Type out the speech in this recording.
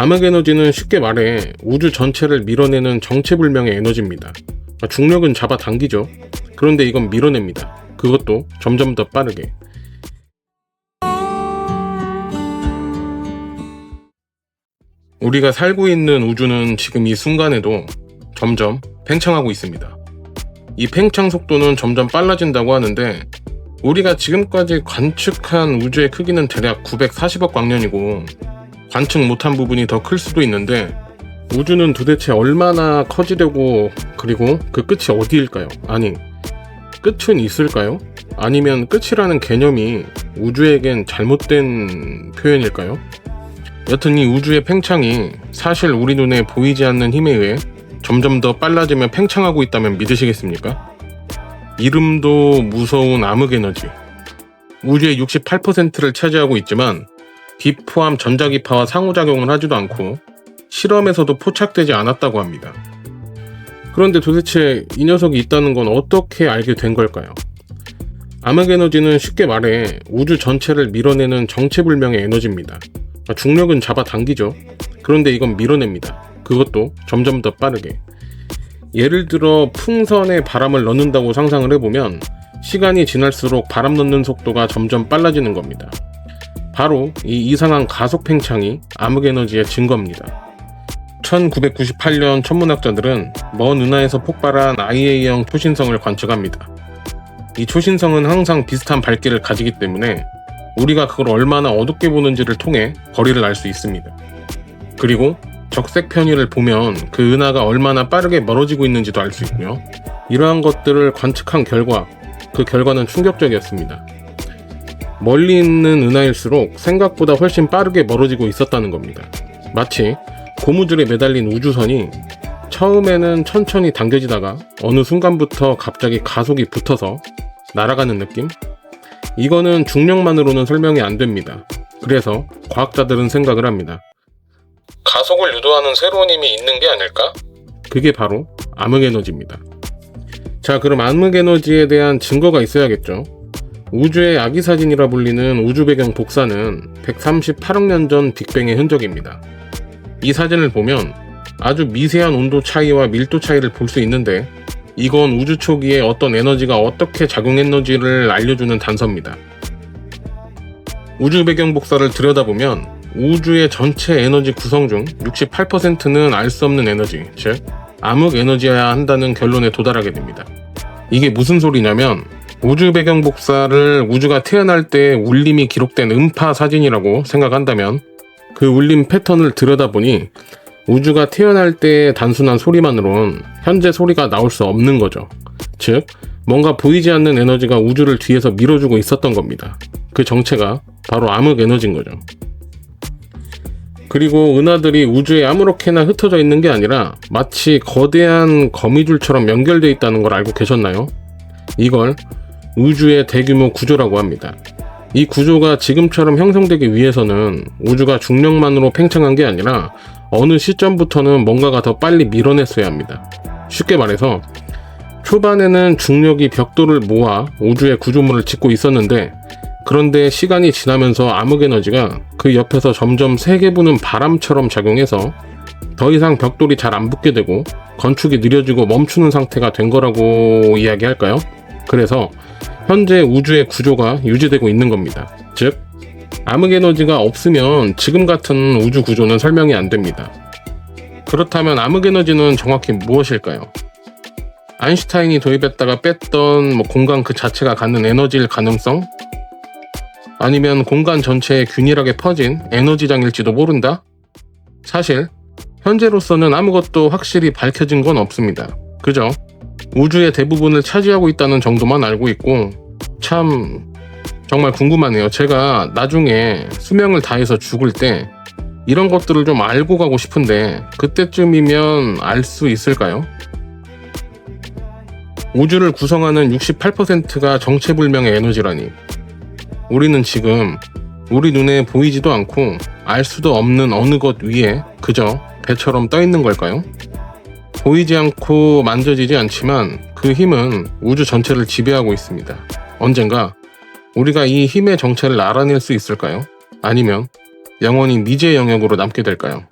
암흑에너지는 쉽게 말해 우주 전체를 밀어내는 정체불명의 에너지입니다. 중력은 잡아당기죠. 그런데 이건 밀어냅니다. 그것도 점점 더 빠르게. 우리가 살고 있는 우주는 지금 이 순간에도 점점 팽창하고 있습니다. 이 팽창 속도는 점점 빨라진다고 하는데, 우리가 지금까지 관측한 우주의 크기는 대략 940억 광년이고 관측 못한 부분이 더 클 수도 있는데, 우주는 도대체 얼마나 커지려고, 그리고 그 끝이 어디일까요? 아니, 끝은 있을까요? 아니면 끝이라는 개념이 우주에겐 잘못된 표현일까요? 여튼 이 우주의 팽창이 사실 우리 눈에 보이지 않는 힘에 의해 점점 더 빨라지며 팽창하고 있다면 믿으시겠습니까? 이름도 무서운 암흑에너지. 우주의 68%를 차지하고 있지만 빛 포함 전자기파와 상호작용을 하지도 않고 실험에서도 포착되지 않았다고 합니다. 그런데 도대체 이 녀석이 있다는 건 어떻게 알게 된 걸까요? 암흑에너지는 쉽게 말해 우주 전체를 밀어내는 정체불명의 에너지입니다. 중력은 잡아당기죠. 그런데 이건 밀어냅니다. 그것도 점점 더 빠르게. 예를 들어 풍선에 바람을 넣는다고 상상을 해보면 시간이 지날수록 바람 넣는 속도가 점점 빨라지는 겁니다. 바로 이 이상한 가속 팽창이 암흑에너지의 증거입니다. 1998년 천문학자들은 먼 은하에서 폭발한 IA형 초신성을 관측합니다. 이 초신성은 항상 비슷한 밝기를 가지기 때문에 우리가 그걸 얼마나 어둡게 보는지를 통해 거리를 알 수 있습니다. 그리고 적색 편의를 보면 그 은하가 얼마나 빠르게 멀어지고 있는지도 알 수 있고요. 이러한 것들을 관측한 결과, 그 결과는 충격적이었습니다. 멀리 있는 은하일수록 생각보다 훨씬 빠르게 멀어지고 있었다는 겁니다. 마치 고무줄에 매달린 우주선이 처음에는 천천히 당겨지다가 어느 순간부터 갑자기 가속이 붙어서 날아가는 느낌? 이거는 중력만으로는 설명이 안 됩니다. 그래서 과학자들은 생각을 합니다. 가속을 유도하는 새로운 힘이 있는 게 아닐까? 그게 바로 암흑에너지입니다. 자, 그럼 암흑에너지에 대한 증거가 있어야겠죠. 우주의 아기사진이라 불리는 우주배경 복사는 138억 년 전 빅뱅의 흔적입니다. 이 사진을 보면 아주 미세한 온도 차이와 밀도 차이를 볼 수 있는데, 이건 우주 초기에 어떤 에너지가 어떻게 작용했는지를 알려주는 단서입니다. 우주 배경 복사를 들여다보면 우주의 전체 에너지 구성 중 68%는 알 수 없는 에너지, 즉 암흑 에너지여야 한다는 결론에 도달하게 됩니다. 이게 무슨 소리냐면, 우주 배경 복사를 우주가 태어날 때 울림이 기록된 음파 사진이라고 생각한다면 그 울림 패턴을 들여다보니 우주가 태어날 때의 단순한 소리만으론 현재 소리가 나올 수 없는 거죠. 즉, 뭔가 보이지 않는 에너지가 우주를 뒤에서 밀어주고 있었던 겁니다. 그 정체가 바로 암흑 에너지인 거죠. 그리고 은하들이 우주에 아무렇게나 흩어져 있는 게 아니라 마치 거대한 거미줄처럼 연결되어 있다는 걸 알고 계셨나요? 이걸 우주의 대규모 구조라고 합니다. 이 구조가 지금처럼 형성되기 위해서는 우주가 중력만으로 팽창한 게 아니라 어느 시점부터는 뭔가가 더 빨리 밀어냈어야 합니다. 쉽게 말해서 초반에는 중력이 벽돌을 모아 우주의 구조물을 짓고 있었는데, 그런데 시간이 지나면서 암흑에너지가 그 옆에서 점점 세게 부는 바람처럼 작용해서 더 이상 벽돌이 잘 안 붙게 되고 건축이 느려지고 멈추는 상태가 된 거라고 이야기할까요? 그래서 현재 우주의 구조가 유지되고 있는 겁니다. 즉, 암흑에너지가 없으면 지금 같은 우주 구조는 설명이 안 됩니다. 그렇다면 암흑에너지는 정확히 무엇일까요? 아인슈타인이 도입했다가 뺐던 공간 그 자체가 갖는 에너지일 가능성? 아니면 공간 전체에 균일하게 퍼진 에너지장일지도 모른다? 사실 현재로서는 아무것도 확실히 밝혀진 건 없습니다. 그저 우주의 대부분을 차지하고 있다는 정도만 알고 있고, 참 정말 궁금하네요. 제가 나중에 수명을 다해서 죽을 때 이런 것들을 좀 알고 가고 싶은데 그때쯤이면 알 수 있을까요? 우주를 구성하는 68%가 정체불명의 에너지라니, 우리는 지금 우리 눈에 보이지도 않고 알 수도 없는 어느 것 위에 그저 배처럼 떠 있는 걸까요? 보이지 않고 만져지지 않지만 그 힘은 우주 전체를 지배하고 있습니다. 언젠가 우리가 이 힘의 정체를 알아낼 수 있을까요? 아니면 영원히 미지의 영역으로 남게 될까요?